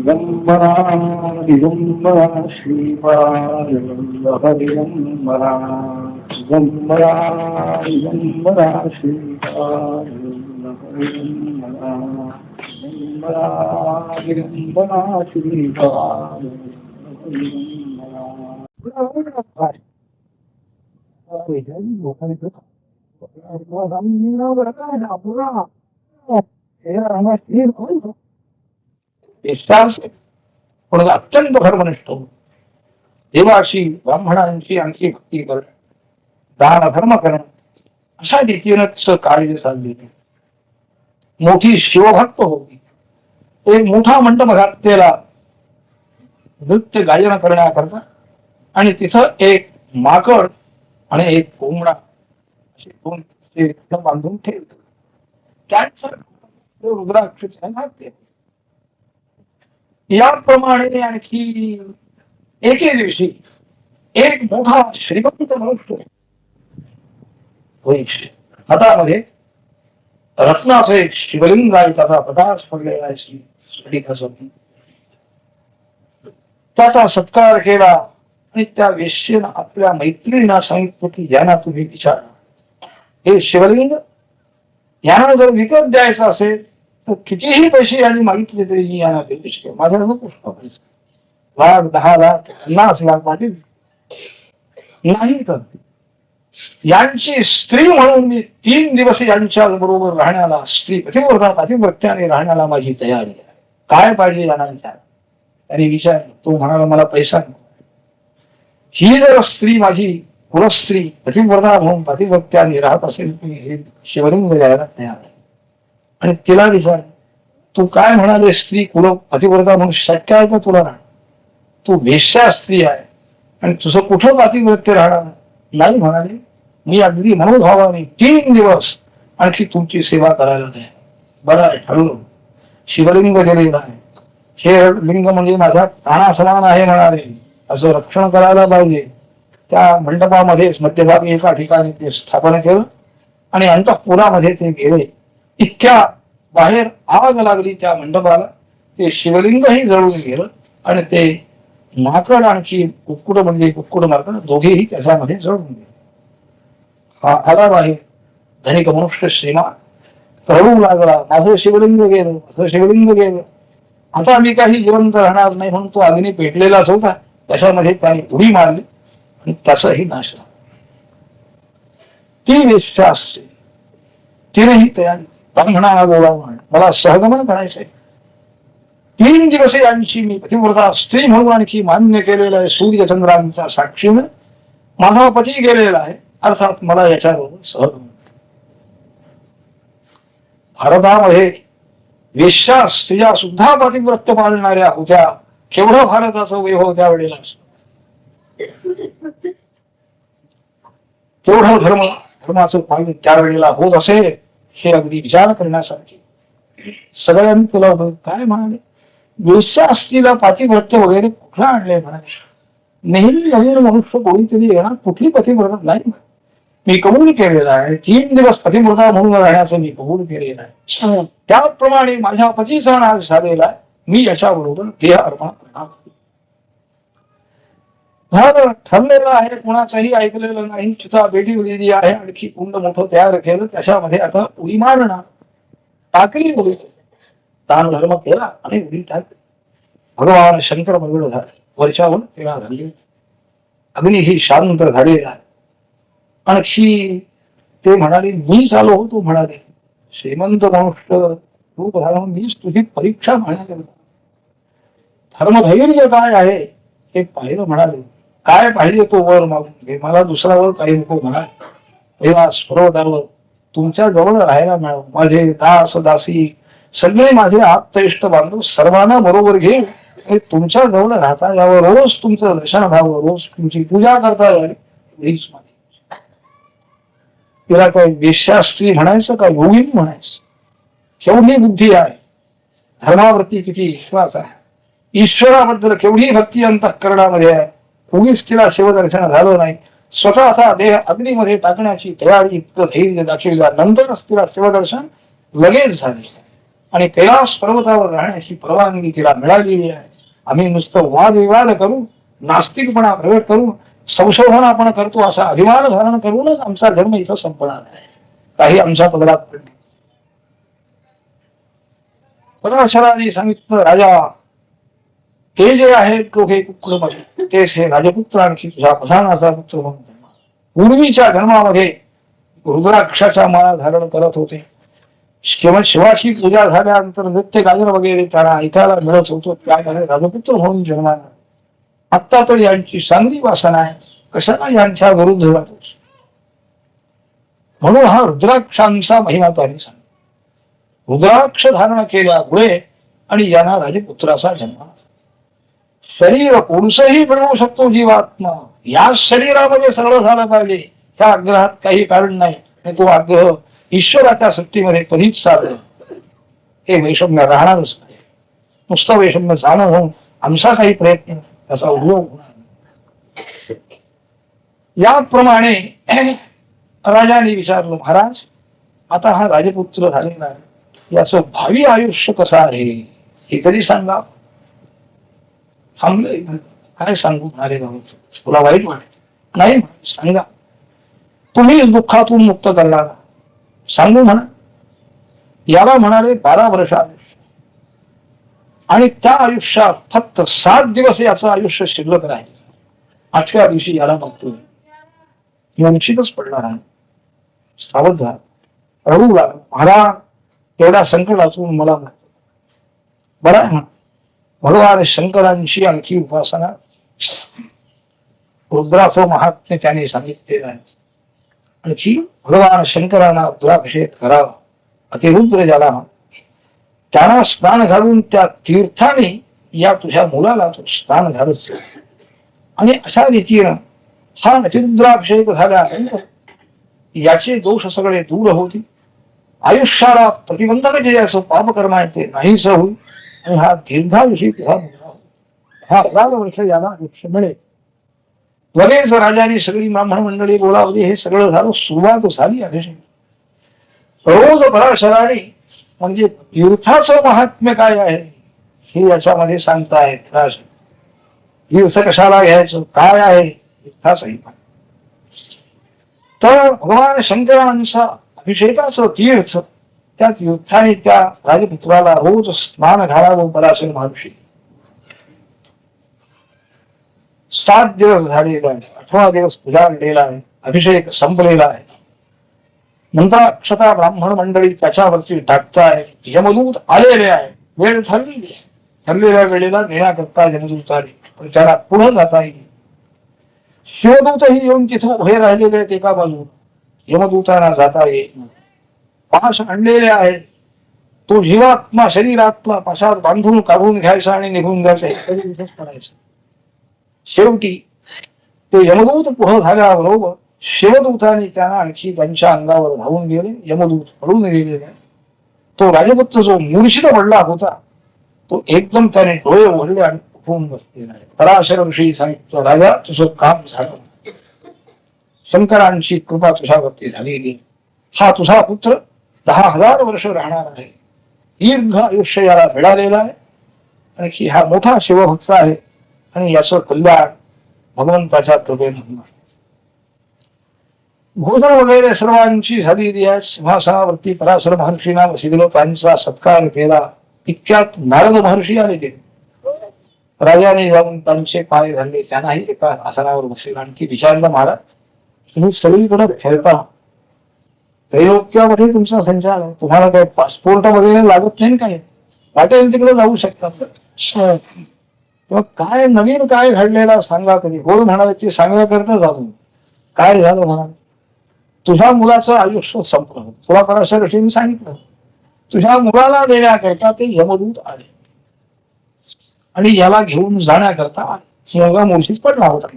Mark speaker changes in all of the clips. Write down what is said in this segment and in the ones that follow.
Speaker 1: दिगंबरा दिगंबरा श्रीपाद दिगंबरा दिगंबरा दिगंबरा श्रीपाद दिगंबरा दिगंबरा दिगंबरा श्रीपाद
Speaker 2: अत्यंत धर्मनिष्ठ देवाशी ब्राह्मणांची आणखी भक्ती करणं, दान धर्म करणं, अशा रीतीनंच कार्य चाललेले. मोठी शिवभक्त होती. एक मोठा मंडप घातलेला नृत्य गायन करण्याकरता, आणि तिथं एक माकड आणि एक कोंबडा असे दोन बांधून ठेवतो. त्यांचं रुद्राक्ष घातले. याप्रमाणे आणखी एके दिवशी एक मोठा श्रीमंत मनुष्य हातामध्ये रत्नाचं एक शिवलिंग आहे, त्याचा प्रकाश पडलेला आहे स्फटिकाचा. त्याचा सत्कार केला आणि त्या वेश्येनं आपल्या मैत्रिणींना सांगितलं की यांना तुम्ही विचारा, हे शिवलिंग यांना जर विकत द्यायचं असेल तर कितीही पैसे यांनी मागितले तरी मी यांना देऊ शकते. माझ्याकडे पुष्प पैसे, लाख, 10 लाख, 50 लाख पाटील नाही, तर यांची स्त्री म्हणून मी 3 दिवस यांच्या बरोबर राहण्याला, स्त्री पतिव्रत्याने राहण्याला माझी तयारी आहे. काय पाहिजे यांना विचार. त्यांनी विचारलं. तो म्हणाला मला पैसा नको. ही जर स्त्री माझी कुलस्त्री पतिव्रता म्हणून पतिव्रत्याने राहत असेल तर हे शिवलिंग द्यायला तयार आहे. आणि तिला विचार, तू काय म्हणाले स्त्री कुल पतिव्रता म्हणून शक्य आहे का तुला राहणं? तू वेश्या स्त्री आहे आणि तुझं कुठं पतिव्रत्य राहणार नाही. म्हणाले मी अगदी मनोभावाने 3 दिवस आणखी तुमची सेवा करायला द्या. बरं आहे, ठरलं. शिवलिंग दिलेलं आहे. हे लिंग म्हणजे माझ्या प्राणासमान आहे म्हणाले, असं रक्षण करायला पाहिजे. त्या मंडपामध्येच मध्यभागी एका ठिकाणी ते स्थापन केलं आणि अंतःपुरामध्ये ते गेले. इतक्या बाहेर आग लागली त्या मंडपाला. ते शिवलिंगही जळून गेलं आणि ते माकड आणखी कुक्कुट म्हणजे कुक्कुट माकड दोघेही त्याच्यामध्ये जळून गेले. हा आला बाहेर. धनिक मनुष्य श्रीमान रडू लागला, माझं शिवलिंग गेलं, माझं शिवलिंग गेलं. आता मी काही जिवंत राहणार नाही म्हणून तो अग्नी पेटलेलाच होता, त्याच्यामध्ये त्याने उडी मारली आणि त्याचाही नाश झाला. ती वेश्या असते, तिनेही तयारी ब्राह्मणाला बोलावं, मला सहगमन करायचंय. 3 दिवस यांची मी पतिव्रता स्त्री म्हणून आणखी मान्य केलेलं आहे. सूर्यचंद्रांच्या साक्षीनं माझा पती गेलेला आहे, अर्थात मला याच्याबरोबर सहगमन. भारतामध्ये वेश्या स्त्रिया सुद्धा पतिव्रत्य पाळणाऱ्या होत्या. केवढं भारताचं वैभव त्यावेळेला असतं. केवढं धर्माचं पालन त्यावेळेला होत असे हे अगदी विचार करण्यासारखे. सगळ्यांनी तुला काय म्हणाले, वेश्या स्त्रीला पतिव्रत्य वगैरे कुठं आणले म्हणाले. नेहमी नवीन मनुष्य कोणीतरी येणार, कुठली पतिव्रता नाही. मी कबूल केलेला आहे. 3 दिवस पतिव्रता म्हणून राहण्याचं मी कबूल केलेलं आहे. त्याप्रमाणे माझ्या पतीचा नाश झालेला आहे. मी याच्याबरोबर देह अर्पण करणार. ठरलेलं आहे, कुणाचंही ऐकलेलं नाही. चिता बेटी उडी आहे, आणखी कुंड मोठं तयार केलं, त्याच्यामध्ये आता उडी मारणार. टाकली उडी, दान धर्म केला आणि उडी टाकली. भगवान शंकर मंगळ झाले, वरच्यावर तिला झाली. अग्नी ही शांत झालेला आहे. आणखी ते म्हणाले मी चालू होतो. म्हणाले श्रीमंत मनुष्य तू धारण, मीच तुझी परीक्षा म्हणाले. धर्मधैर्य काय आहे हे पाहिलं. म्हणाले काय पाहिजे तो वर मागून घे, मला दुसरा वर काही नको. म्हणाले तेव्हा सर्वदावर तुमच्या जवळ राहायला मिळावं. माझे दास दासी सगळे माझे आप्त बांधव सर्वांना बरोबर घे. तुमच्या जवळ राहता यावं, रोज तुमचं दर्शन व्हावं, रोज तुमची पूजा करता यावी. तिला काय वेश्या स्त्री म्हणायचं का योगिनी म्हणायचं? केवढी बुद्धी आहे, धर्मावरती किती विश्वास आहे, ईश्वराबद्दल केवढी भक्ती अंतःकरणामध्ये आहे. उगीच तिला शिवदर्शन झालं नाही. स्वतःचा देह अग्नीमध्ये टाकण्याची तयारी, इतकं धैर्य दाखविलं. नंतरच तिला शिवदर्शन लगेच झाले. आणि कैलास पर्वतावर राहण्याची परवानगी तिला मिळालेली आहे. आम्ही नुसतं वादविवाद करू, नास्तिकपणा प्रगट करू, संशोधन आपण करतो असा अभिमान धारण करूनच आमचा धर्म इथं संपणार आहे. काही आमच्या पदरात पडले. पराशराने सांगितलं, राजा ते जे आहेत दोघे कुकडमध्ये तेच हे राजपुत्र आणखी तुझ्या प्रधानाचा पुत्र म्हणून जन्मा. पूर्वीच्या धर्मामध्ये रुद्राक्षाच्या माळा धारण करत होते. शिवाची पूजा झाल्यानंतर नृत्य गाजर वगैरे त्यांना ऐकायला मिळत होतो. त्यामध्ये राजपुत्र म्हणून जन्माला. आत्ता तर यांची चांगली वासना आहे, कशाला यांच्या विरुद्ध जातोस. म्हणून हा रुद्राक्षांचा महिमा त्यांनी सांगितला. रुद्राक्ष धारण केल्यामुळे आणि यांना राजपुत्राचा जन्म. शरीर कोणसंही मिळवू शकतो जीवात्मा. या शरीरामध्ये सगळं झालं पाहिजे, त्या आग्रहात काही कारण नाही. आणि तो आग्रह ईश्वराच्या सृष्टीमध्ये कधीच साधलं हे वैषम्य राहणारच नाही. नुसतं वैषम्य जाणं होऊन आमचा काही प्रयत्न त्याचा उपयोग होणार. याप्रमाणे राजाने विचारलं, महाराज आता हा राजपुत्र झालेला आहे, याचं भावी आयुष्य कसं आहे हे तरी सांगा. थांबलं, काय सांगू अरे बाबा, तुला वाईट वाटत नाही, सांगा. तुम्ही दुःखातून मुक्त करणार, सांगू म्हणा. याला म्हणाले 12 वर्ष आयुष्य, आणि त्या आयुष्यात फक्त 7 दिवस याचं आयुष्य शिल्लक राहील. 8व्या दिवशी याला बघतोय वंचितच पडणार आहे. सावध झाला, रडू लागला, महाराज एवढ्या संकटातून मला बरं आहे म्हणा. भगवान शंकरांची आणखी उपासना, रुद्राचं महात्म्य त्याने सांगितलेलं आहे. आणखी भगवान शंकरांना रुद्राभिषेक करावा. अतिरुद्र ज्याला त्यांना स्नान घालून त्या तीर्थाने या तुझ्या मुलाला तो स्नान घालत. आणि अशा रीतीनं हा अतिरुद्राभिषेक झाल्यानंतर याचे दोष सगळे दूर होतील. आयुष्याला प्रतिबंधक जे असं पापकर्म आहे ते नाहीच होईल. आणि हा दीर्घायुषी तुझा मुलगा होईल. हा 12 वर्ष याला आयुष्य मिळेल. लगेच राजाने सगळी ब्राह्मण मंडळी बोलावली. हे सगळं झालं, सुरुवात झाली अभिषेक. रोज पराशराने म्हणजे तीर्थाचं महात्म्य काय आहे हे याच्यामध्ये सांगतायत. तीर्थ कशाला घ्यायचं, काय आहे तीर्थाचंही. तर भगवान शंकरांचा अभिषेकाचं तीर्थ, त्या तीर्थाने त्या राजपुत्राला रोज स्नान घालावं पराशर महर्षी. 7 दिवस झालेला आहे, 8वा दिवस उजाडलेला आहे, अभिषेक संपलेला आहे. नंतर अक्षता ब्राह्मण मंडळी त्याच्यावरती टाकताय. यमदूत आलेले आहे, वेळ ठरलेली आहे. ठरलेल्या वेळेला नेण्याकरता यमदूत आले, पण त्याला पुढे जाता येईल. शिवदूतही येऊन तिथे उभे राहिलेले आहेत एका बाजूला. यमदूतांना जाता येईल. पाश आणलेले आहेत. तो जीवात्मा शरीरातला पाशात बांधून काढून घ्यायचा आणि निघून जायचं, इथेच पडायचं. शेवटी ते यमदूत पुढे झाल्याबरोबर शिवदूतांनी त्यांना आणखी त्यांच्या अंगावर धावून गेले. यमदूत पडून गेलेला. तो राजपुत्र जो मूर्छित पडला होता तो एकदम त्याने डोळे उघडले आणि उठून बसलेला आहे. पराशर ऋषी सांगितलं, राजा तुझं काम झालं, शंकरांची कृपा तुझ्यावरती झालेली. हा तुझा पुत्र 10,000 वर्ष राहणार आहे. दीर्घ आयुष्य याला मिळालेलं आहे. आणखी हा मोठा शिवभक्त आहे आणि याचं कल्याण भगवंताच्या कृपेने होणार. भोजन वगैरे सर्वांची झालेली आहे. सिंहासनावरती पराशर महर्षींना बसविलं, त्यांचा सत्कार केला. इतक्यात नारद महर्षी आले. ते राजाने जाऊन त्यांचे पाय धरले, त्यांनाही एका आसनावर बसले. आणखी विचारलं, महाराज तुम्ही सगळीकडे फिरता, त्रैलोक्यामध्ये तुमचा संचार आहे, तुम्हाला काही पासपोर्ट वगैरे लागत नाही, काय वाटेल तिकडे जाऊ शकतात. मग काय नवीन काय घडलेला सांगा कधी. गोड म्हणाले, ते सांगण्याकरता जातो. काय झालं म्हणाले, तुझ्या मुलाचं आयुष्य संपलं. तुला पराशर ऋषींनी सांगितलं, तुझ्या मुलाला देण्याकरता ते यमदूत आले आणि याला घेऊन जाण्याकरता आले. मुलगा मूर्छित पडला होता.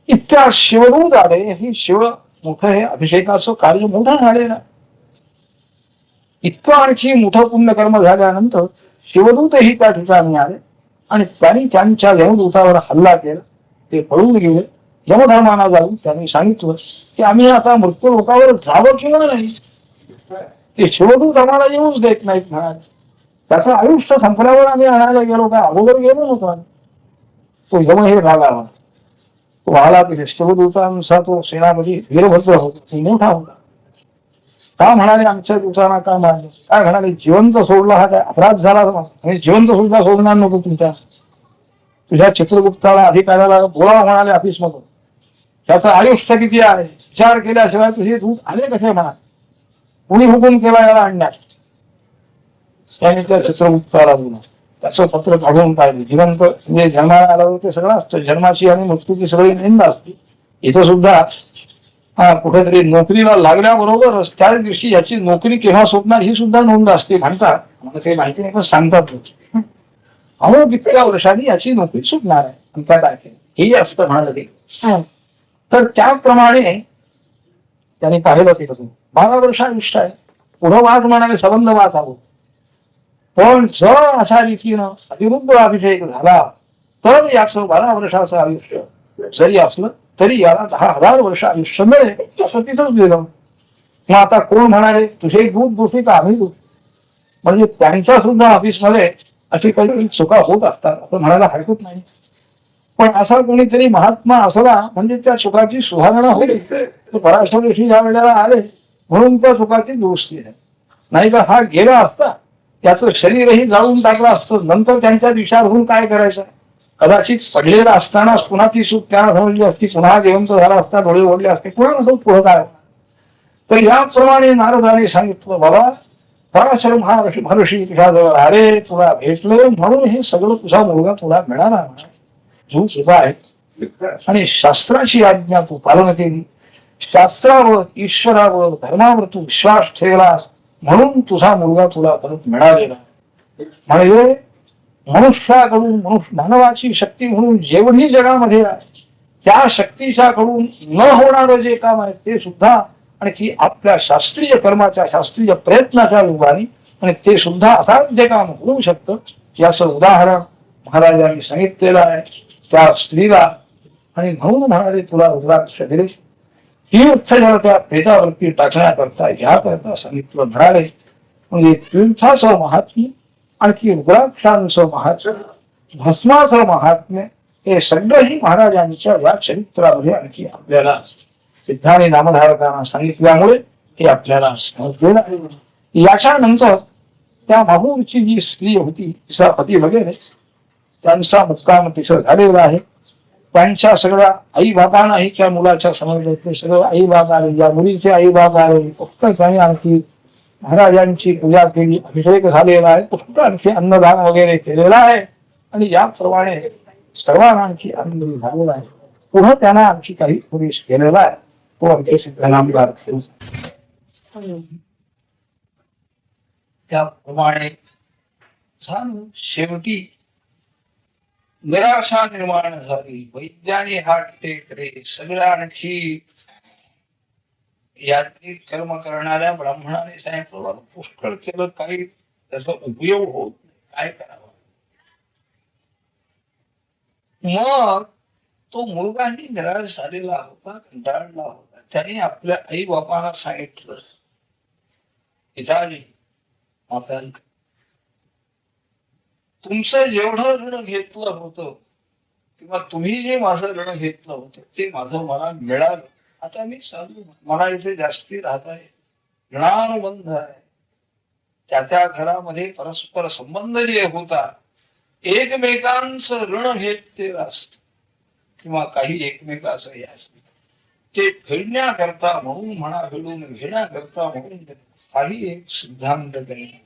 Speaker 2: इतक्या शिवदूत आले. हे शिव मोठं, हे अभिषेकाचं कार्य मोठं झालेलं. इतकं आणखी मोठं पुण्यकर्म झाल्यानंतर शिवदूतही त्या ठिकाणी आले आणि त्यांनी त्यांच्या यमदूतावर हल्ला केला. ते पळून गेले. यमधर्माना जाऊन त्यांनी सांगितलं की आम्ही आता मृत्यू लोकावर जावं किंवा नाही. ते शिवदूत आम्हाला येऊच देत नाहीत म्हणाले. त्याचं आयुष्य संपल्यावर आम्ही आणायला गेलो काय, अगोदर गेलो नव्हतो आम्ही. तो यम हे रागावा, तो आला की शिवदूतांचा तो सेनापती वीरभद्र होता, तो मोठा होता. का म्हणाले आमच्या दूतांना का मारले, काय म्हणाले जिवंत सोडला हा काय अपराध झाला, म्हणजे जिवंत सुद्धा सोडणार नको तुझ्या चित्रगुप्ताला अधिकाऱ्याला बोलावा म्हणाले ऑफिस मधून. त्याचं आयुष्य किती आहे विचार केल्याशिवाय तुझे दूत आले कसे म्हणा, कुणी हुकूम केला याला आणण्यात. त्याने त्या चित्रगुप्ताला बोला, त्याचं पत्र काढून पाहिजे. जिवंत म्हणजे जन्माला आलं ते सगळं असतं, जन्माची आणि मृत्यूची सगळी निंदा असते. इथं सुद्धा कुठेतरी नोकरीला लागल्याबरोबरच त्याच दिवशी याची नोकरी केव्हा सुटणार ही सुद्धा नोंद असते म्हणतात. मला काही माहिती नाही पण सांगतात अहो इतक्या वर्षांनी याची नोकरी सुटणार आहे आणि त्या तारखेला हे असतं म्हणाल ते. तर त्याप्रमाणे त्याने पाहिलं ते कसं 12 वर्ष आयुष्य आहे, पुढं वाच म्हणाले संबंध वाच आहोत. पण जर अशा रीतीनं अतिरुद्ध अभिषेक झाला तर याचं 12 वर्षाचं आयुष्य जरी असलं तरी याला 10,000 वर्ष आयुष्य मिळेल असं तिथंच गेलं. मग आता कोण म्हणाले तुझे दूध दोषी का आम्ही दूध, म्हणजे त्यांच्या सुद्धा ऑफिसमध्ये अशी काही चुका होत असतात असं म्हणायला हरकत नाही. पण असा कोणीतरी महात्मा असला म्हणजे त्या चुकाची सुधारणा होईल. पराशर ऋषी ज्या वेळेला आले म्हणून त्या चुकाची दुरुस्ती आहे, नाही तर हा गेला असता त्याचं शरीरही जाळून टाकलं असतं, नंतर त्यांच्या विचार होऊन काय करायचं. कदाचित पडलेला असतानाच पुन्हा ती चूक त्यांना समजली असती, पुन्हा जिवंत झाला असता, डोळे ओढले असते, पुन्हा नको पुढं काय. तर याप्रमाणे नारदाने सांगितलं बाबा पराशर महर्षी तुझ्याजवळ आले, तुला भेटले म्हणून हे सगळं तुझा मुलगा तुला मिळाला. तू सुद्धा आहे आणि शास्त्राची आज्ञा तू पालन केली, शास्त्रावर ईश्वरावर धर्मावर तू विश्वास ठेवलास म्हणून तुझा मुलगा तुला परत मिळालेला. म्हणजे मनुष्याकडून मानवाची शक्ती म्हणून जेवढी जगामध्ये आहे त्या शक्तीच्याकडून न होणारं जे काम आहे ते सुद्धा आणखी आपल्या शास्त्रीय कर्माच्या शास्त्रीय प्रयत्नाच्या योगाने आणि ते सुद्धा असाध्य काम होऊ शकतं. याचं उदाहरण महाराजांनी सांगितलेलं आहे त्या स्त्रीला. आणि म्हणून म्हणाले तुला रुद्राक्ष दिले, तीर्थ जल त्या प्रेतावरती टाकण्याकरता ह्याकरता सांगितलं म्हणाले. म्हणजे तीर्थाचं महात्म्य आणखी रुद्राक्षांचं महात्म्य भस्माचं महात्म्य हे सगळंही महाराजांच्या या चरित्रामध्ये आणखी आपल्याला सिद्धाने नामधारकांना सांगितल्यामुळे हे आपल्याला समजलेलं आहे. याच्यानंतर त्या माहूरची जी स्त्री होती तिचा पती वगैरे त्यांचा मुक्काम तिचं झालेला आहे. त्यांच्या सगळ्या आई बाबांनाही त्या मुलाच्या समजले, ते सगळं आई बाबा आले, या मुलीचे आई बाबा आले. फक्त आणखी महाराजांची पूजा केली, अभिषेक झालेला आहे, फक्त आणखी अन्नदान वगैरे केलेलं आहे आणि याप्रमाणे सर्वांना आणखी आनंद झालेला आहे. पुढे त्यांना आणखी काही पुरुष केलेला आहे तो आणखी सिद्ध नामदार. त्याप्रमाणे शेवटी निराशा निर्माण झाली. वैद्याने हात टेकले, सगळ्या आणखी यातील कर्म करणाऱ्या ब्राह्मणाने सांगितलं पुष्कळ केलं, काही त्याचा उपयोग होत काय करावं. मग तो मुलगाही निराश झालेला होता, कंटाळला होता. त्याने आपल्या आई बापांना सांगितलं पिताजी माताजी तुमचं जेवढं ऋण घेतलं होतं किंवा तुम्ही जे माझं ऋण घेतलं होतं ते माझं मला मिळालं. आता मी सांगू मला इथे जास्ती राहत आहे, ऋणानुबंध आहे. त्या घरामध्ये परस्पर संबंध जे होता एकमेकांचं ऋण घेत ते असत किंवा काही एकमेकाचं हे असत ते फेडण्याकरता म्हणून म्हणा, फेडून घेण्याकरता म्हणून काही एक सिद्धांत करणे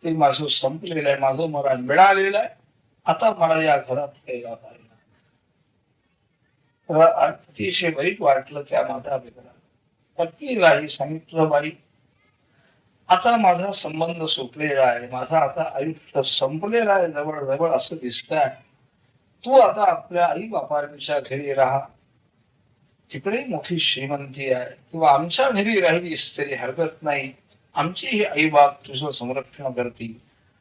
Speaker 2: ते माझं संपलेलं आहे, माझं मला मिळालेलं आहे. आता मला या घरात काही राहता अतिशय वाईट वाटलं त्या माता पित्याला. पत्नीलाही सांगितलं बाई आता माझा संबंध सुटलेला आहे, माझा आता आयुष्य संपलेलं आहे जवळ जवळ असं दिसत आहे. तू आता आपल्या आई बापांच्या घरी राहा, तिकडे मोठी श्रीमंती आहे किंवा आमच्या घरी राहिलीस तरी हरकत नाही, आमची ही आई बाप तुझं संरक्षण करतील.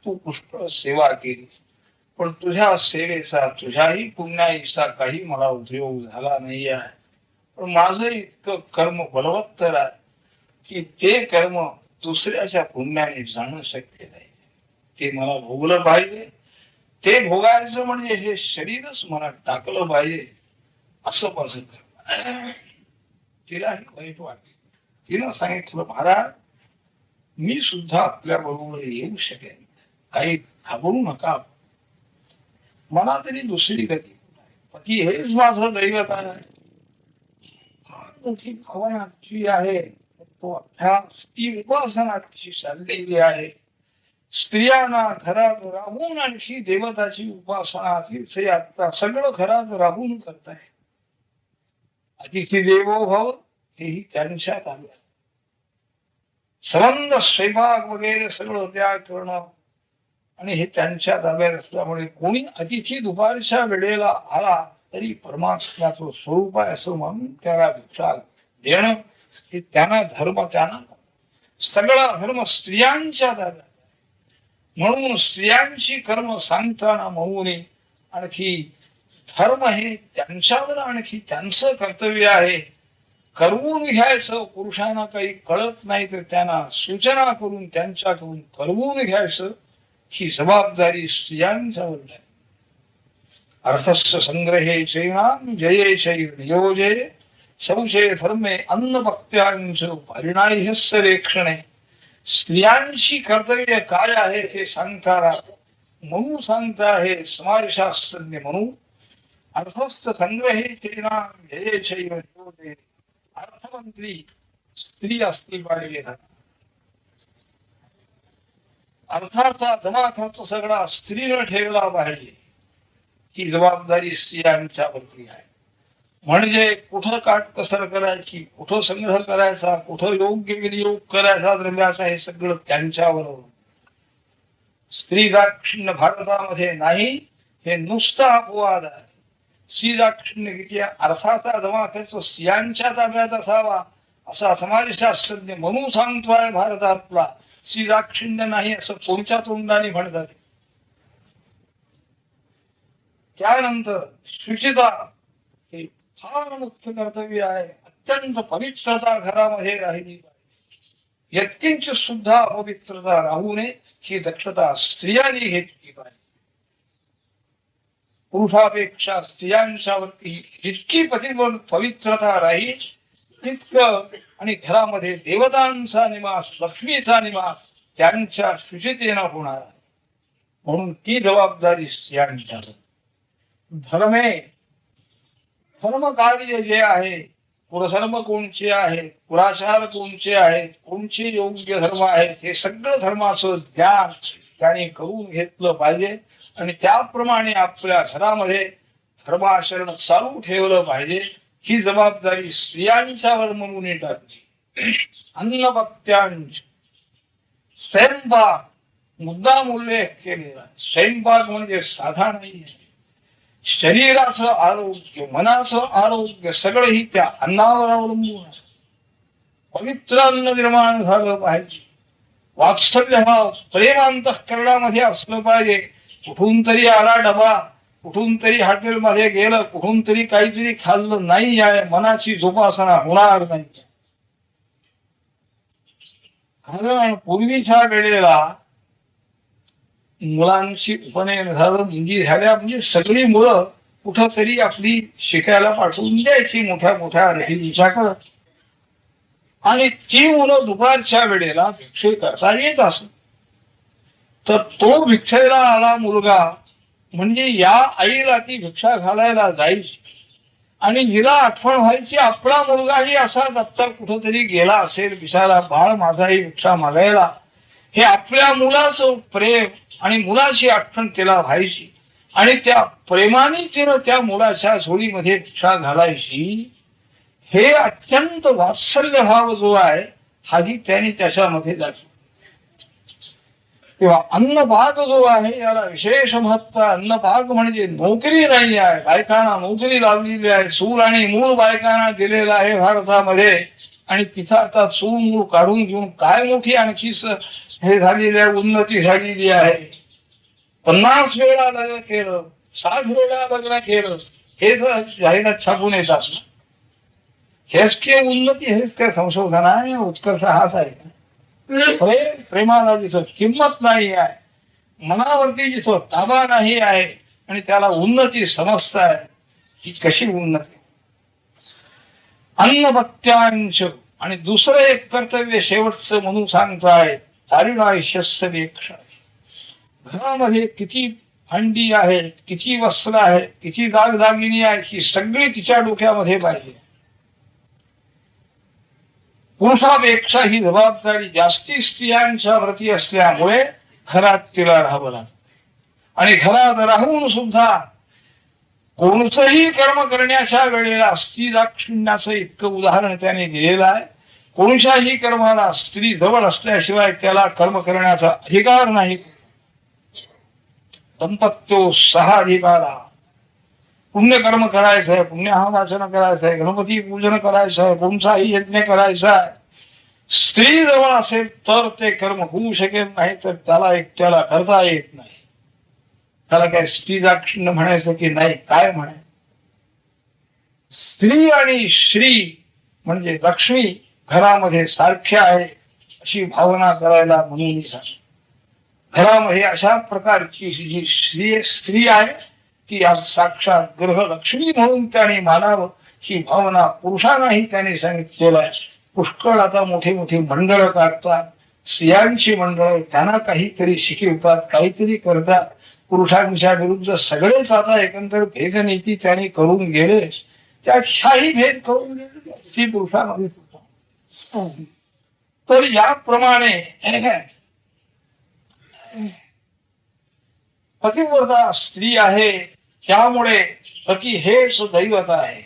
Speaker 2: तू पुष्कळ सेवा केली पण तुझ्या सेवेचा तुझ्याही पुण्याईचा काही मला उपयोग झाला नाही आहे. पण माझं इतकं कर्म बलवत्तर आहे की ते कर्म दुसऱ्याच्या पुण्याने जाणं शक्य नाही. ते मला भोगलं पाहिजे, ते भोगायचं म्हणजे हे शरीरच मला टाकलं पाहिजे असं माझं कर्म. तिलाही वाईट वाटलं. तिनं सांगितलं, महाराज मी सुद्धा आपल्या बरोबर येऊ शकेन, काही घाबरू नका, मला तरी दुसरी गती पती हेच माझं दैवत आहे. फार मोठी भावनाची आहे, तो अभ्यास ती उपासनाची चाललेली आहे. स्त्रियांना घरात राहून आणखी देवताची उपासना तीर्थयात्रा सगळं घरात राहून करताय. अतिथी देवो भव हेही त्यांच्यात आलं. संबंध स्वयंपाक वगैरे सगळं त्याग करणं आणि हे त्यांच्या ताब्यात असल्यामुळे कोणी अतिथी दुपारच्या वेळेला आला तरी परमात्म्याचं स्वरूप आहे असं म्हणून त्याला भिक्षा देणं हे त्यांना धर्म, त्यांना सगळा धर्म स्त्रियांच्या ताब्यात. म्हणून स्त्रियांची कर्म सांगताना म्हणून आणखी धर्म हे त्यांच्यावर आणखी त्यांचं कर्तव्य आहे. करवून घ्यायचं, पुरुषांना काही कळत नाही तर त्यांना सूचना करून त्यांच्याकडून करवून घ्यायचं ही जबाबदारी स्त्रियांच्यावर आहे. अर्थस्य संग्रहे चैनाम जये नियोजे शौचे धर्मे अन्न भक्त्यांच परिणाह्यस्य रेक्षणे. स्त्रियांची कर्तव्य काय आहे हे सांगताना म्हणून सांगता आहे समाजशास्त्रज्ञ म्हणून. अर्थस्थ संग्रहे चैनाम जये नियोजे. अर्थमंत्री स्त्री असली पाहिजे. अर्थाचा जमा खर्च सगळा स्त्रीनं ठेवला पाहिजे ही जबाबदारी स्त्रियांच्यावरती आहे. म्हणजे कुठं काटकसर करायची, कुठं संग्रह करायचा, कुठं योग्य विनियोग करायचा द्रव्याचा हे सगळं त्यांच्यावर. स्त्री दाक्षिण्य भारतामध्ये नाही हे नुसता अपवाद आहे. स्त्री दाक्षिण्य किती अर्थाचा जमा खर्च स्त्रियांच्या ताब्यात असावा असा समाजशास्त्रज्ञ म्हणून सांगतोय भारतातला. स्त्री दाक्षिण्य नाही असं कोणत्या तोंडाने म्हणतात. त्यानंतर शुचिता हे फार मुख्य कर्तव्य आहे. अत्यंत पवित्रता घरामध्ये राहिली पाहिजे. यत्किंच सुद्धा अपवित्रता राहू नये ही दक्षता स्त्रियांनी घेतली पाहिजे. पुरुषापेक्षा स्त्रियांच्यावरती जितकी पवित्रता राहील तितकं आणि घरामध्ये देवतांचा निवास, लक्ष्मीचा निवास त्यांच्या शुचितेनं होणार. म्हणून ती जबाबदारी स्त्रियांच्यावर. धर्मे धर्म कार्य जे आहे, कुलधर्म कोणचे आहेत, कुलाचार कोणचे आहेत, कोणचे योग्य धर्म आहेत हे सगळं धर्माचं ज्ञान त्याने करून घेतलं पाहिजे आणि त्याप्रमाणे आपल्या घरामध्ये धर्माचरण चालू ठेवलं पाहिजे. ही जबाबदारी स्त्रियांच्यावर म्हणून टाकली. अन्नभक्त्यांच स्वयंपाक मुद्दाम उल्लेख केलेला. स्वयंपाक म्हणजे साधा नाही. शरीराचं आरोग्य, मनाचं आरोग्य सगळंही त्या अन्नावर अवलंबून आहे. पवित्र अन्न निर्माण झालं पाहिजे. वात्सल्य भाव प्रेमांतःकरणामध्ये असलं पाहिजे. कुठून तरी आला डबा, कुठून तरी हॉटेलमध्ये गेलं, कुठून तरी काहीतरी खाल्लं नाही आहे, मनाची जोपासना होणार नाही. कारण पूर्वीच्या वेळेला मुलांची उपनयन झालं, मुली झाल्या म्हणजे सगळी मुलं कुठं तरी आपली शिकायला पाठवून द्यायची मोठ्या मोठ्या रहिवाशाकडं. आणि ती मुलं दुपारच्या वेळेला भिक्षे करता येत असत. तर तो भिक्षेला आला मुलगा म्हणजे या आईला ती भिक्षा घालायला जायची आणि हिला आठवण व्हायची आपला मुलगाही असाच आत्ता कुठंतरी गेला असेल बिचारा बाळ माझाही भिक्षा मागायला. हे आपल्या मुलाचं प्रेम आणि मुलाची आठवण तिला व्हायची आणि त्या प्रेमाने तिनं त्या मुलाच्या झोळीमध्ये भिक्षा घालायची. हे अत्यंत वात्सल्य भाव जो आहे हाही त्यांनी त्याच्यामध्ये दाखवला. तेव्हा अन्नभाग जो आहे याला विशेष महत्व. अन्नभाग म्हणजे नोकरी नाही आहे, बायकांना नोकरी लावलेली आहे. चूल आणि मूल बायकांना दिलेला आहे भारतामध्ये आणि तिथं आता चूल मूल काढून घेऊन काय मोठी आणखी हे झालेली आहे, उन्नती झालेली आहे. 50 वेळा लग्न केलं, 60 वेळा लग्न केलं हे जर जाहिरात छापून येतात हेच की उन्नती, हेच काय संशोधन आहे, उत्कर्ष हाच आहे. प्रेमाला जिथं किंमत नाही आहे, मनावरती जिथं ताबा नाही आहे आणि त्याला उन्नती समजताय, ही कशी उन्नती? अन्नभत्यांश आणि दुसरं एक कर्तव्य शेवटचं म्हणून सांगताय, हरिणायशस्यपेक्षा. घरामध्ये किती भांडी आहे, किती वस्त्र आहे, किती दागदागिनी आहे, ही सगळी तिच्या डोक्यामध्ये पाहिजे. पुरुषापेक्षा ही जबाबदारी जास्ती स्त्रियांच्या प्रती असल्यामुळे घरात तिला राहावं लागतं. आणि घरात राहून सुद्धा कोणतंही कर्म करण्याच्या वेळेला स्त्री दाक्षिण्याचं इतकं उदाहरण त्याने दिलेलं आहे. कोणत्याही कर्माला स्त्री जवळ असल्याशिवाय त्याला कर्म करण्याचा अधिकार नाही. दंपत्यो सहा अधिकारा. पुण्यकर्म करायचंय, पुण्याहवाचन करायचंय, गणपती पूजन करायचंय, कोणताही यज्ञ करायचा आहे, स्त्री जवळ असेल तर ते कर्म होऊ शकेल, नाही तर त्याला एकट्याला करता येत नाही. त्याला काय स्त्री दाक्षिण्य म्हणायचं की नाही, काय म्हणायचं? स्त्री आणि श्री म्हणजे लक्ष्मी घरामध्ये सारख्या आहे अशी भावना करायला म्हणून सांग. घरामध्ये अशा प्रकारची जी स्त्री आहे ती आज साक्षात गृहलक्ष्मी म्हणून त्याने मानावं, ही भावना पुरुषांनाही त्याने सांगितलेलं आहे. पुष्कळ आता मोठी मोठी मंडळ काढतात, स्त्रियांची मंडळ, त्यांना काहीतरी शिकवतात, काहीतरी करतात. पुरुषांच्या विरुद्ध सगळेच आता एकंदर भेदनीती त्याने करून गेले. त्याच्याही भेद करून गेले स्त्री पुरुषांमध्ये. तर याप्रमाणे पतिव्रता स्त्री आहे, त्यामुळे पती हेच दैवत आहे.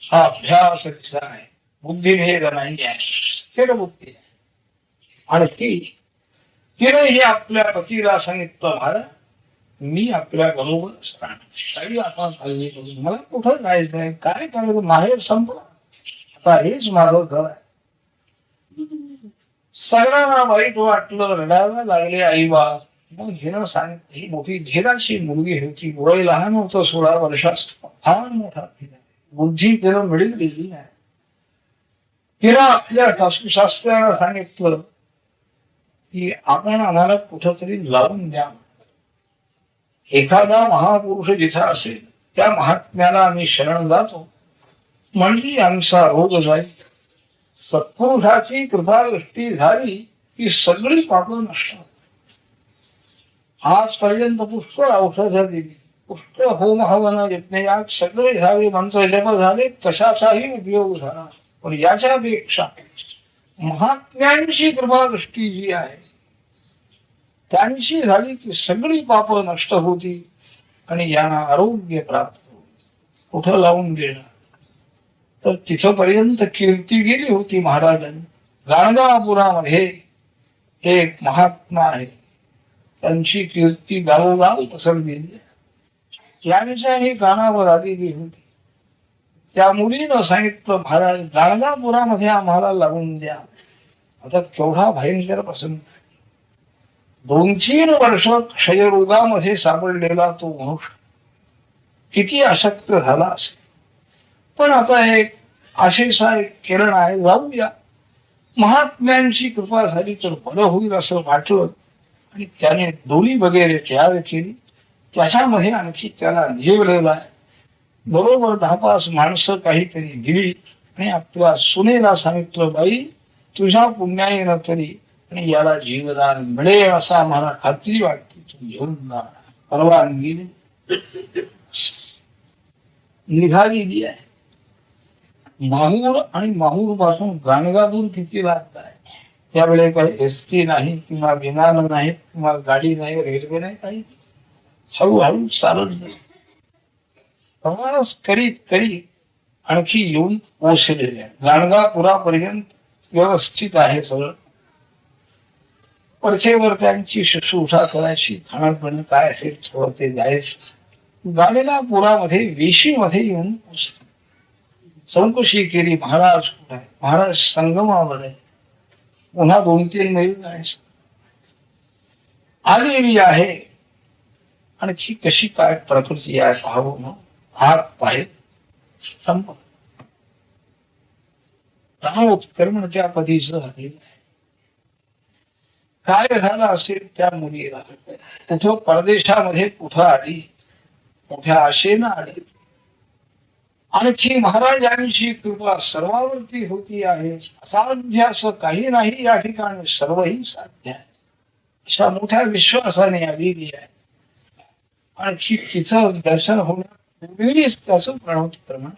Speaker 2: हा अभ्यास आहे, बुद्धिभेद नाही आहे, स्थिर बुद्धी आहे. आणि तिने आपल्या पतीला सांगितलं, महाराज मी आपल्या बरोबर असताना काही आपण काळजी करू, मला कुठं जायचंय, काय करायचं, माहेर संपला, आता हेच माझं घर आहे. सगळ्यांना वाईट वाटलं, रडायला लागले आई बाप. मग हिनं सांगितलं, ही मोठी धीराची मुलगी होती, वय लहान होतं 16 वर्षाचं, फार मोठा बुद्धी तिला मिळेल आहे. तिला आपल्या सासू सासऱ्यांना सांगितलं की आपण आम्हाला कुठंतरी लावून द्या. एखादा महापुरुष जिथं असेल त्या महात्म्याला आम्ही शरण जातो, म्हणजे आमचा रोग जाईल. सत्पुरुषाची कृपादृष्टी झाली की सगळी पापं नष्ट. आजपर्यंत पुष्कळ औषधं दिली, पुष्कळ होम हवन यज्ञ याग सगळे झाले, मंत्र जप झाले, कशाचाही उपयोग झाला. पण याच्यापेक्षा महात्म्यांची कृपादृष्टी जी आहे त्यांची झाली की सगळी पाप नष्ट होती आणि यांना आरोग्य प्राप्त होते. कुठं लावून देणार? तर तिथपर्यंत कीर्ती गेली होती महाराजांनी. गाणगापुरामध्ये एक महात्मा आहे, त्यांची कीर्ती गावोगाव पसरलेली. त्यांच्याही कानावर आलेली होती. त्या मुलीनं सांगितलं, महाराज गाणगापुरामध्ये आम्हाला लावून द्या. आता केवढा भयंकर प्रसंग. 2-3 वर्ष क्षयरोगामध्ये सापडलेला तो मनुष्य किती अशक्त झाला असेल. पण आता एक आशेचा एक किरण आहे, जाऊया, महात्म्यांची कृपा झाली तर बरं होईल असं वाटलं. आणि त्याने डोली वगैरे तयार केली, त्याच्यामध्ये आणखी त्याला जेवलेला आहे. बरोबर 10-5 माणसं काहीतरी दिली आणि आपल्या सुनेला सांगितलं, बाई तुझ्या पुण्याईनं तरी आणि याला जीवदान मिळेल असं आम्हाला खात्री वाटते, तू घेऊन जा. परवानगी निघालेली आहे. माहूर आणि माहूर पासून गाणगापूर किती लागत आहे. त्यावेळेस काही एसटी नाही किंवा विमान नाही किंवा गाडी नाही, रेल्वे नाही, काही हळूहळू चालत नाही. प्रवास करीत करीत आणखी येऊन पोहोचलेले आहे. गाणगापुरापर्यंत व्यवस्थित आहे सगळं. परचेवर त्यांची शुश्रूषा करायची, खाणं काय असेल थोडं ते जायचं. गाणगापुरामध्ये वेशीमध्ये येऊन पोहोचले. चौकशी केली, महाराज कुठे आहे? महाराज संगमावर आहे. पुन्हा 2-3 मैल जायचं. आलेली आहे. आणखी कशी काय प्रकृती आहे पाहावं म्हणून हात पाय संपत. उत्कर्मण त्या पदीच झालेलं आहे. काय झालं असेल त्या मुलीला, कुठं परदेशामध्ये कुठं आली, मोठ्या आशेनं आली. आणखी महाराजांची कृपा सर्वावरती होती आहे. असाध्य असं काही नाही या ठिकाणी, सर्वही साध्य आहे अशा मोठ्या विश्वासाने आलेली आहे. आणखी तिचं दर्शन होण्यापूर्वीच त्याचं प्रणोत्क्रमण.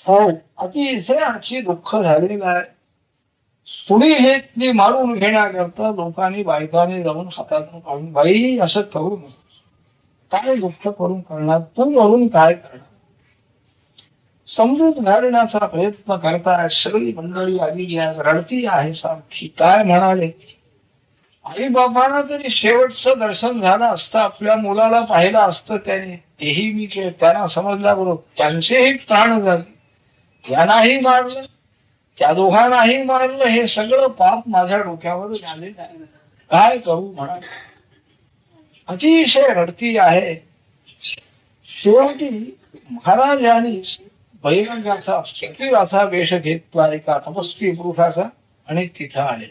Speaker 2: हो, अतिशय आणखी दुःख झालेलं आहे. सुडी हे ती मारून घेण्याकरता लोकांनी बायकाने जाऊन हातातून काढून, बाई असं करू नये, काय दुःख करून करणार तू, वरून काय करणार, समजून घालण्याचा प्रयत्न करताय. सगळी मंडळी आली आहे, रडती आहे सारखी. काय म्हणाले, आई बाबांना तरी शेवटचं दर्शन झालं असतं, आपल्या मुलाला पाहिलं असतं त्याने, तेही मी त्यांना समजल्याबरोबर त्यांचेही प्राण झाले. यांनाही मारलं, त्या दोघांनाही मारलं, हे सगळं पाप माझ्या डोक्यावर झालेलं आहे, काय करू म्हणा. अतिशय रडती आहे. शेवटी महाराजांनी बैरंगाचा फकीर असा वेश घेतला एका तपस्वी पुरुषाचा आणि तिथं आले.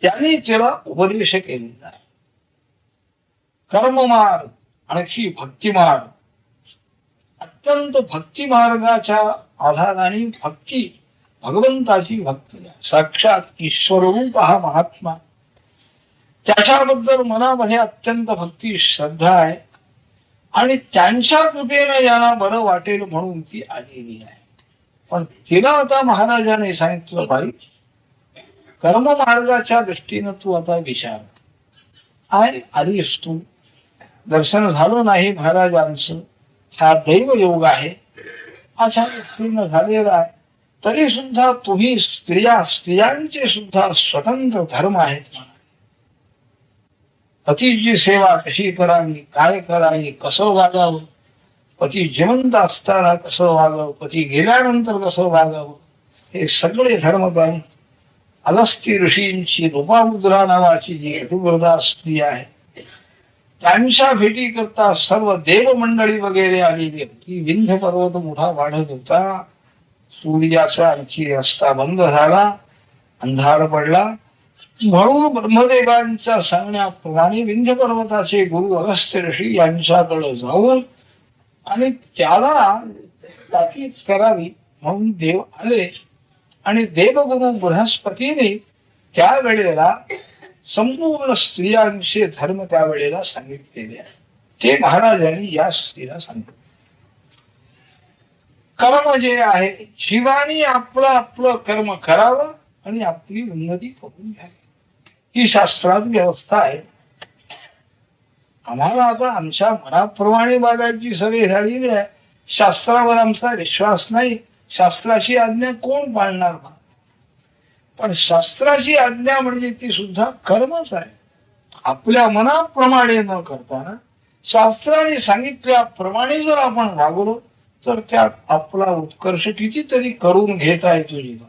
Speaker 2: त्यांनी तिला उपदेश केलेला आहे. कर्ममार्ग आणखी भक्तिमार्ग. अत्यंत भक्ती मार्गाच्या आधाराने भक्ती, भगवंताची भक्ती, साक्षात ईश्वर रूप हा महात्मा, त्याच्याबद्दल मनामध्ये अत्यंत भक्ती श्रद्धा आहे आणि त्यांच्या कृपेने यांना बरं वाटेल म्हणून ती आलेली आहे. पण तिला आता महाराजाने सांगितलं, बाई कर्म मार्गाच्या दृष्टीनं तू आता विचार. आणि आलीस तू, दर्शन झालं नाही महाराजांचं, हा दैव योग आहे अशा दृष्टीनं झालेला आहे. तरी सुद्धा तुम्ही स्त्रियांचे सुद्धा स्वतंत्र धर्म आहेत. पतीची सेवा कशी करावी, काय करावी, कसं वागावं, पती जिवंत असताना कसं वागावं, पती गेल्यानंतर कसं वागावं, हे सगळे धर्म त्यांनी. अगस्ती ऋषींची लोपामुद्रा नावाची जी पतिव्रता स्त्री आहे, त्यांच्या भेटी करता सर्व देव मंडळी वगैरे आलेली होती. विंध्य पर्वत मोठा वाढत होता, सूर्याचा आणखी रस्ता बंद झाला, अंधार पडला. म्हणून ब्रह्मदेवांच्या सांगण्याप्रमाणे विंध्य पर्वताचे गुरु अगस्त्य ऋषी यांच्याकडे जाऊन आणि त्याला ताकीद करावी म्हणून देव आले. आणि देवगुरु बृहस्पतीने त्यावेळेला संपूर्ण स्त्रियांचे धर्म त्यावेळेला सांगितलेले आहे. ते महाराजांनी या स्त्रीला सांगितले. कर्म जे आहे, शिवानी आपलं आपलं कर्म करावं आणि आपली उन्नती करून घ्यावी, ही शास्त्रात व्यवस्था आहे. आम्हाला आता आमच्या मनाप्रमाणे वागायची सवय झालेली आहे. शास्त्रावर आमचा विश्वास नाही. शास्त्राची आज्ञा कोण पाळणार? पण शास्त्राची आज्ञा म्हणजे ती सुद्धा कर्मच आहे. आपल्या मनाप्रमाणे न करताना शास्त्राने सांगितल्याप्रमाणे जर आपण वागलो तर त्यात आपला उत्कर्ष कितीतरी करून घेता येतो जीवन.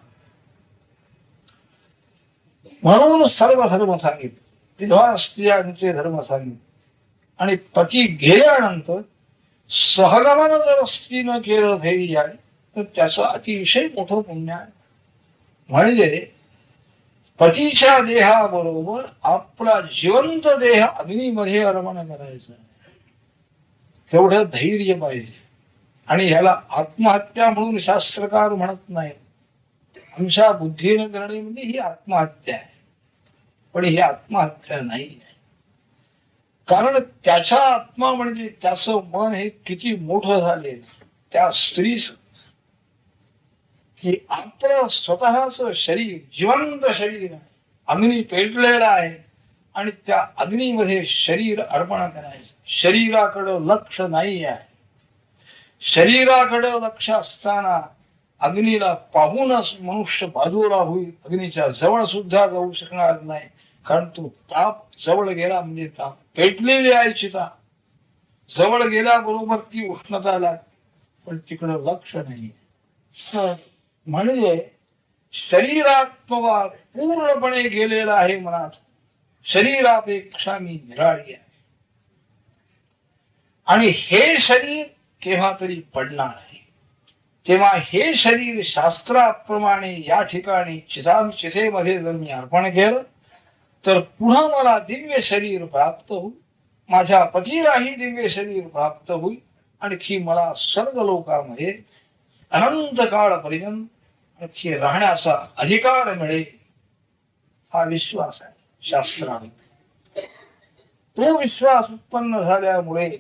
Speaker 2: म्हणून सर्व धर्म सांगितले, विधवा स्त्रियांचे धर्म सांगितले. आणि पती गेल्यानंतर सहगमन जर स्त्रीनं केलं धैर्य तर त्याचं अतिशय मोठं पुण्य आहे. म्हणजे पतीच्या देहाबरोबर आपला जिवंत देह अग्नीमध्ये अर्पण करायचा, तेवढं धैर्य पाहिजे. आणि ह्याला आत्महत्या म्हणून शास्त्रकार म्हणत नाही. आमच्या बुद्धीने करणे म्हणजे ही आत्महत्या आहे, पण ही आत्महत्या नाही आहे. कारण त्याचा आत्मा म्हणजे त्याचं मन हे किती मोठं झालेलं. त्या स्त्रीच की आपलं स्वतःच शरीर जिवंत शरीर आहे, अग्नी पेटलेला आहे आणि त्या अग्नीमध्ये शरीर अर्पण करायचं. शरीराकडं लक्ष नाही आहे. शरीराकडे लक्ष असताना अग्नीला पाहूनच मनुष्य बाजूला होईल, अग्नीच्या जवळ सुद्धा जाऊ शकणार नाही. कारण तो ताप जवळ गेला म्हणजे ताप पेटलेली आहे चिता, जवळ गेल्याबरोबर ती उष्णता लागते, पण तिकडे लक्ष नाही. म्हणजे शरीरात्मवाद पूर्णपणे गेलेला आहे मनात. शरीरापेक्षा मी निराळी आहे आणि हे शरीर केव्हा तरी पडणार आहे. तेव्हा हे शरीर शास्त्राप्रमाणे या ठिकाणी चिसेमध्ये जर मी अर्पण केलं तर पुन्हा मला दिव्य शरीर प्राप्त होईल, माझ्या पतीलाही दिव्य शरीर प्राप्त होईल, आणखी मला स्वर्ग लोकामध्ये अनंत काळपर्यंत आणखी राहण्याचा अधिकार मिळेल, हा विश्वास आहे शास्त्राने. तो विश्वास उत्पन्न झाल्यामुळे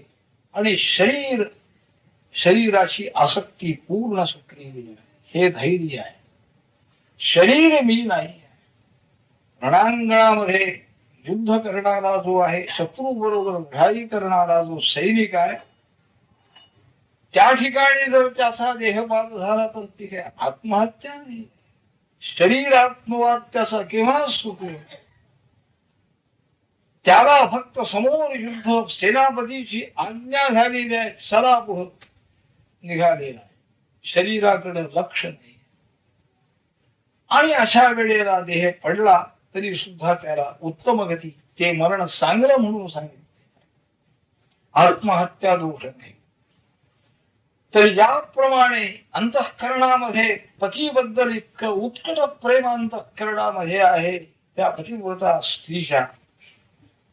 Speaker 2: आणि शरीराची आसक्ती पूर्ण सुटलेली आहे, हे धैर्य आहे. शरीर मी नाही. रणांगणामध्ये युद्ध करणारा जो आहे, शत्रू बरोबर लढाई करणारा जो सैनिक आहे, त्या ठिकाणी जर त्याचा देहपात झाला तर ती काय आत्महत्या नाही. शरीर आत्मवाद त्याचा केव्हा सुटलो. त्याला फक्त समोर युद्ध सेनापतीची आज्ञा झालेली आहे, चला पुढे निघालेला, शरीराकडे लक्ष नाही. आणि अशा वेळेला देह पडला तरी सुद्धा त्याला उत्तम गती, ते मरण चांगलं म्हणून सांगितले, आत्महत्या दोष नाही. तर याप्रमाणे अंतःकरणामध्ये पतीबद्दल इतकं उत्कट प्रेम अंतःकरणामध्ये आहे, त्या पतिव्रता स्त्रीच्या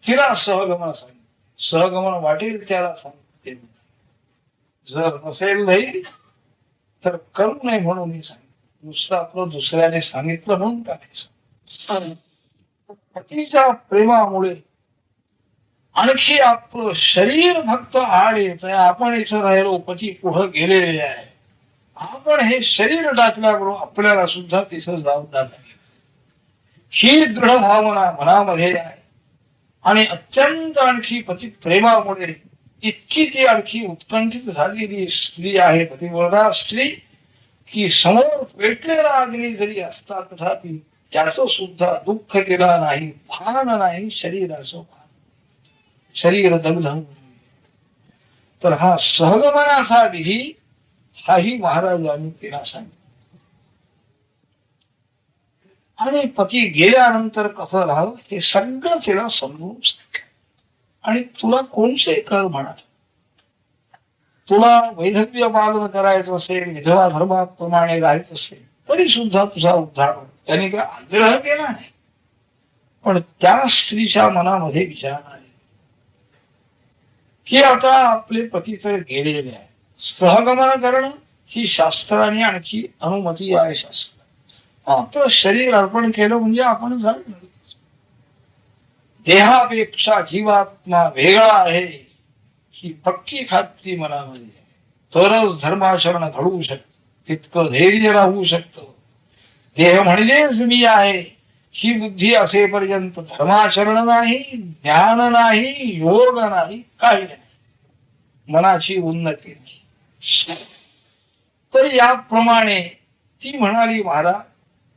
Speaker 2: तिला सहगमन सांगितले. सहगमन वाटेल त्याला सांगितले. जर नसेल धैर्य तर करू नये म्हणून सांगितलं. आपलं दुसऱ्याने सांगितलं म्हणून का पतीच्या प्रेमामुळे आणखी आपलं शरीर फक्त आड येत आहे. आपण इथं राहिलो, पती पुढं गेलेले आहे, आपण हे शरीर टाकल्याबरोबर आपल्याला सुद्धा तिथं जाऊन जात आहे, ही दृढ भावना मनामध्ये आहे. आणि अत्यंत आणखी पती प्रेमामुळे इतकी ती आणखी उत्कंठित झालेली स्त्री आहे, पतिव्रता स्त्री, की समोर पेटलेला अग्नी जरी असता तथापि त्याचं सुद्धा दुःख तिला नाही, भान नाही शरीराचं भान, शरीर दग्ध. तर हा सहगमनाचा विधी हाही महाराजांनी तिला सांगितला. आणि पती गेल्यानंतर कसं राहावं हे सगळं तिला समजून सांगितलं. आणि तुला कोणचे कर म्हणा, तुला वैधव्य पालन करायचं असेल, विधवा धर्माप्रमाणे राहायचं असेल तरी सुद्धा तुझा उद्धार हो. त्याने काय आग्रह केला नाही, पण त्या स्त्रीच्या मनामध्ये विचार आहे की आता आपले पती तर गेलेले आहे, सहगमन करणं ही शास्त्राने आणखी अनुमती आहे. शास्त्र आपलं शरीर अर्पण केलं म्हणजे आपण झालं. देहापेक्षा जीवात्मा वेगळा आहे ही पक्की खात्री मनामध्ये, तरच धर्माचरण घडवू शकत, तितकं धैर्य राहू शकतं. देह म्हणजेच मी आहे ही बुद्धी असेपर्यंत धर्माचरण नाही, ज्ञान नाही, योग नाही, काही नाही, मनाची उन्नती नाही. तर याप्रमाणे ती म्हणाली, महाराज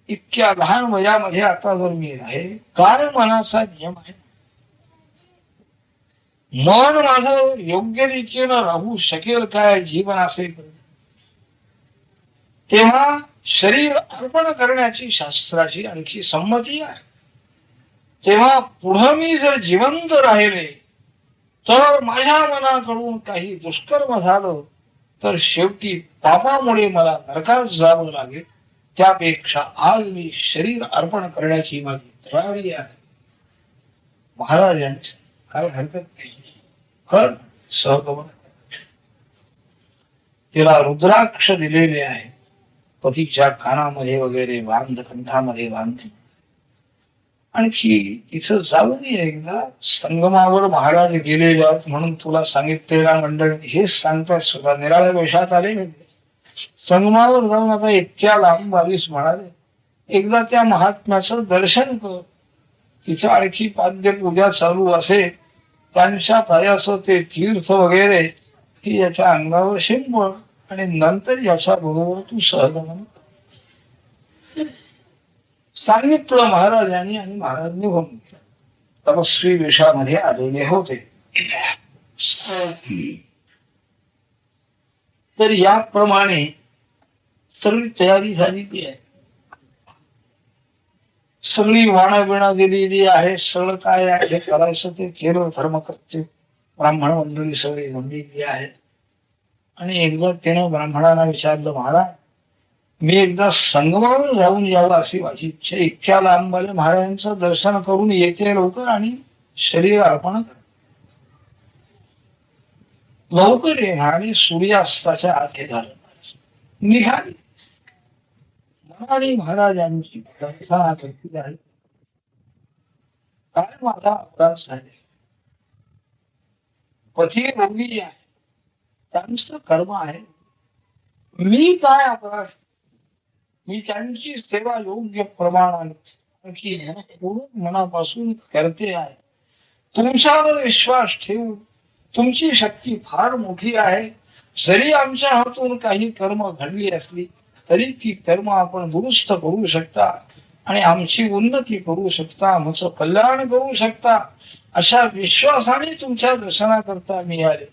Speaker 2: इतक्या लहान वयामध्ये आता जर मी राहिले, कारण मनाचा नियम आहे, मन माझं योग्य रीतीनं राहू शकेल काय जीवन असेल, तेव्हा शरीर अर्पण करण्याची शास्त्राची आणखी संमती आहे. तेव्हा पुढं मी जर जिवंत राहिले तर माझ्या मनाकडून काही दुष्कर्म झालं तर शेवटी पापामुळे मला नरकात जावं लागेल, त्यापेक्षा आज मी शरीर अर्पण करण्याची माझी तयारी आहे. महाराजांनी काय हरकत नाही, कर सहगमन. तिला रुद्राक्ष दिलेले आहे, पतीच्या कानामध्ये वगैरे बांध, कंठामध्ये बांध. आणखी इथं जाऊ नये एकदा, संगमावर महाराज गेलेले आहेत म्हणून तुला सांगितलेला मंडळी हेच सांगतात, सुद्धा निराळ्या वेशात आले. संगमावर जाऊन आता इतक्या लांब आलीस म्हणाले, एकदा त्या महात्म्याचं दर्शन कर. तिथं आणखी पाद्य पूजा चालू असे, त्यांच्या पायाचं ते तीर्थ वगैरे ही याच्या अंगावर शिंपड आणि नंतर याच्या बरोबर तू सहगमन सांगितलं महाराजांनी. आणि महाराज निघून गेले. तपस्वी वेशामध्ये आलेले होते. तर याप्रमाणे सगळी तयारी झालेली आहे, सगळी वाणा बिणा दिलेली आहे, सगळं काय आहे करायचं ते केलं. धर्मकर्ते ब्राह्मण मंडळी सगळी जमलेली आहे. आणि एकदा त्यानं ब्राह्मणाला विचारलं, महाराज मी एकदा संगमावर जाऊन यावं अशी माझी इच्छा. इतक्या लांब आले, महाराजांचं दर्शन करून येते लवकर आणि शरीर अर्पण कर. लवकर ये आणि सूर्यास्ताच्या आत हे झालं. निघाली. म्हणाली महाराजांची प्रार्थना करती आहे, काय माझा अपराध झाले, पती रोगी आहे, त्यांचं कर्म आहे, मी काय अपराध, मी त्यांची सेवा योग्य प्रमाणाने पूर्ण मनापासून करते आहे. तुमच्यावर विश्वास ठेवून, तुमची शक्ती फार मोठी आहे, जरी आमच्या हातून काही कर्म घडली असली तरी ती कर्म आपण दुरुस्त करू शकता आणि आमची उन्नती करू शकता, आमचं कल्याण करू शकता, अशा विश्वासाने तुमच्या दर्शनाकरता मी आले.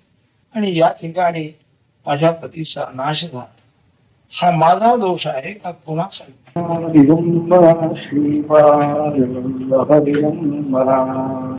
Speaker 2: आणि या ठिकाणी माझ्या पतीचा नाश झाला. हा माझा दोष आहे का कोणाचा?
Speaker 1: दिगंबरा श्रीपाद हरिंबरा